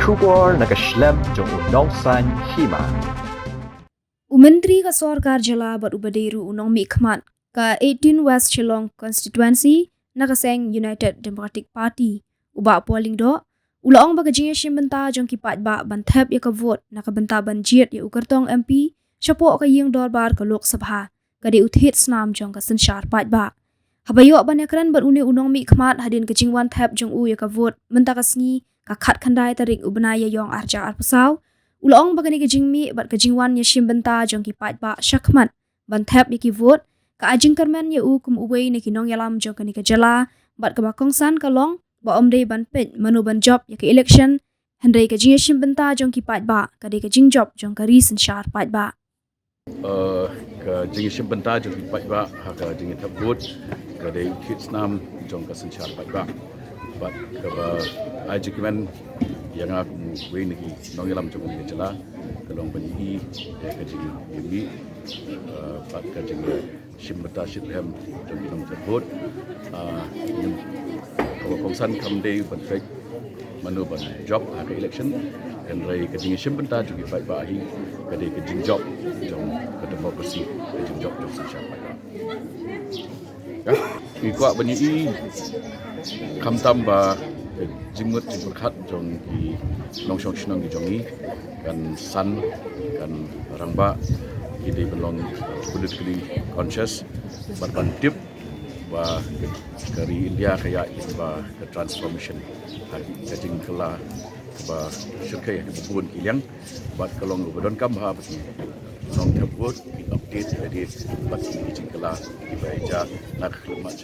Shubor nakaslem jong unong san Hima. Menteri ka Sarkar Jala berubaderu unong mikmat ka 18 West Shillong constituency nakaseng United Democratic Party uba po Lyngdoh ulaong baga Jingïashimbynta jong ki Paidbah banthep ya ka vote nakabenta banjit ya ukartong MP syapo ka Lyngdoh bar ka Lok Sabha ka di uthit snam jong ka Synshar Paidbah habayo banakran berune unong mikmat hadin ka jingwan thep jong u ya ka vote menta ka sngi ka khat khandai tarik ubanaya yong arja arpasaw ulaong bagani ka jingmi bat ka jingwan ya Shimbynta jong ki Paidbah syakmat banthep ya ki vote ka ajing karmen ya u kum uwei ni kinong yalam jong ka ni ka jala bat ka bakongsan ka long ba omdei ban pet manu ban job ya ka election handai ka Jingïashimbynta jong ki Paidbah ka de ka Jingjop jong ka ri Synshar Paidbah ka Jingïashimbynta jong ki Paidbah ka Jingjop vote ka de kids nam jong ka Synshar Paidbah bat ka ajing karmen yang aku wei ni nong yalam jong ka jala kalong ban i ka jing yemi bat ka Jingïashimbynta shithem jong ki nong vote kongsan kamdei ban fek manu ban job ka election dan rai ka Jingïashimbynta jong ki Paidbah hi ka de ka Jingjop jong ka demokrasi ka Jingjop jong Synshar Paidbah ya ki kwa ban i kam tamba jingmut jing khat jong ki long shong shnong ki jongi kan san kan rangba ki de belong politically conscious ban tip ba dari India kaya ba ke transformation ka jing kala ba syukai ke bubun ilyang bat kalong bodon kam ha pati nong tebut update dari bat jing kala di baja nak khlemat